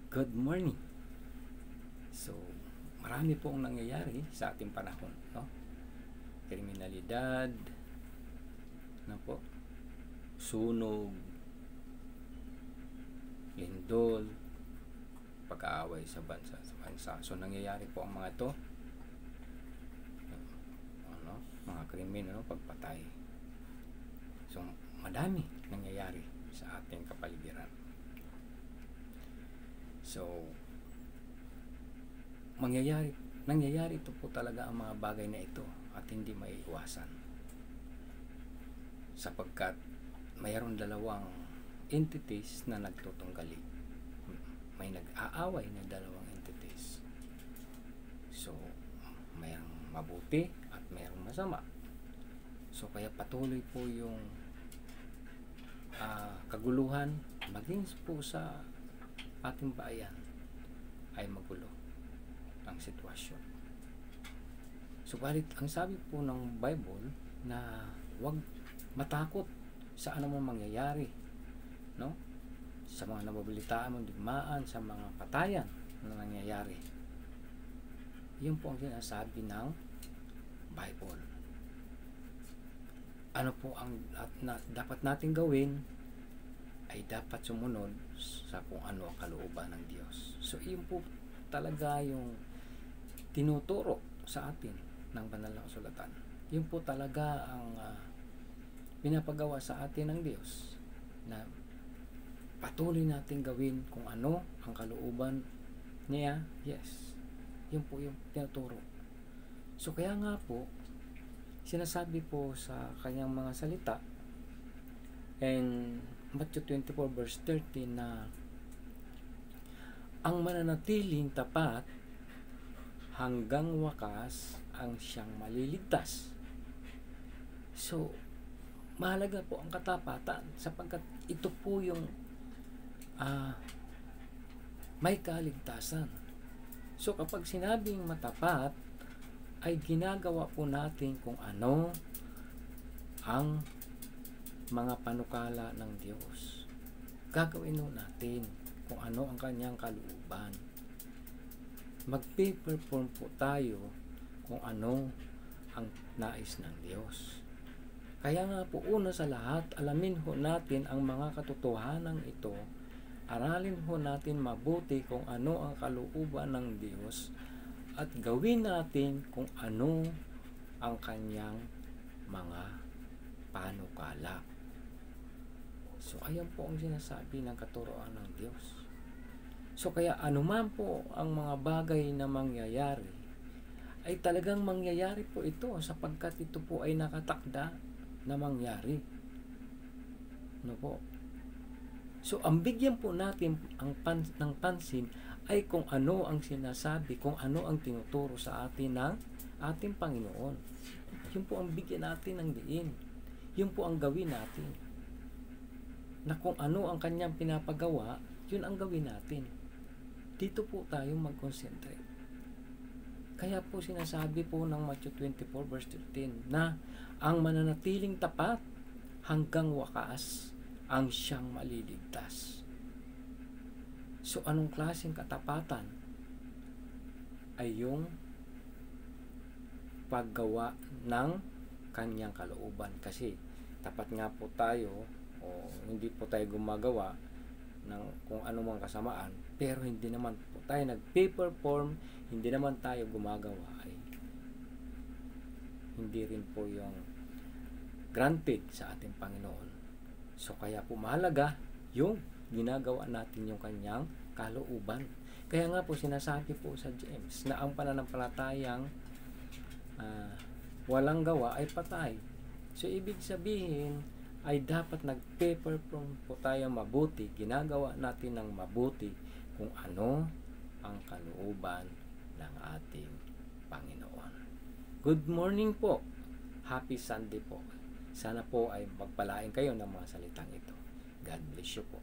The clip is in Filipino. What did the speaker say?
Good morning. So, marami pong nangyayari sa ating panahon, no? Kriminalidad, no po? Sunog, lindol, pag-aaway sa bansa. So, nangyayari po ang mga ito, mga krimen, pagpatay. So, madami nangyayari sa ating kapaligiran. So, nangyayari ito po talaga ang mga bagay na ito at hindi maiiwasan. Sapagkat mayroon dalawang entities na nagtutunggali. May nag-aaway na dalawang entities. So, mayroong mabuti at mayroong masama. So, kaya patuloy po yung kaguluhan maging po sa ating bayan ay magulo ang sitwasyon. Subalit, ang sabi po ng Bible na huwag matakot sa anumang mangyayari, no? Sa mga nababalitaan mong digmaan, sa mga patayan na nangyayari. Yun po ang sinasabi ng Bible. Ano po ang dapat natin gawin ay dapat sumunod sa kung ano ang kalooban ng Diyos. So, yun po talaga yung tinuturo sa atin ng banal na kasulatan. Yun po talaga ang pinapagawa sa atin ng Diyos na patuloy natin gawin kung ano ang kalooban niya. Yes, yun po yung tinuturo. So, kaya nga po, sinasabi po sa kanyang mga salita and Matthew 24 verse 13 na ang mananatiling tapat hanggang wakas ang siyang maliligtas. So, mahalaga po ang katapatan sapagkat ito po yung may kaligtasan. So, kapag sinabing matapat, ay ginagawa po natin kung ano ang mga panukala ng Diyos. Gagawin natin kung ano ang kanyang kalooban. Mag-perform po tayo kung ano ang nais ng Diyos. Kaya nga po una sa lahat, alamin ho natin ang mga katotohanan ito. Aralin ho natin mabuti kung ano ang kalooban ng Diyos at gawin natin kung ano ang kanyang mga panukala. So, ayan po ang sinasabi ng katuroan ng Diyos. So, kaya anuman po ang mga bagay na mangyayari, ay talagang mangyayari po ito sapagkat ito po ay nakatakda na mangyari. No po? So, ang bigyan po natin ng pansin ay kung ano ang sinasabi, kung ano ang tinuturo sa atin ng ating Panginoon. Yun po ang bigyan natin ng diin. Yun po ang gawin natin. Na kung ano ang kanyang pinapagawa, yun ang gawin natin. Dito po tayo mag-concentrate. Kaya po sinasabi po ng Matthew 24 verse 13 na ang mananatiling tapat hanggang wakas ang siyang maliligtas. So, anong klaseng katapatan? Ay yung paggawa ng kanyang kalooban. Kasi tapat nga po tayo o hindi po tayo gumagawa ng kung ano mang kasamaan, pero hindi naman po tayo nag-perform, hindi naman tayo gumagawa, ay hindi rin po yung granted sa ating Panginoon. So, kaya po mahalaga yung ginagawa natin yung kanyang kalooban. Kaya nga po sinasabi po sa James na ang pananampalatayang walang gawa ay patay. So, ibig sabihin ay dapat nag-perform po tayo mabuti, ginagawa natin ng mabuti kung ano ang kalooban ng ating Panginoon. Good morning po. Happy Sunday po. Sana po ay magpalain kayo ng mga salitang ito. God bless you po.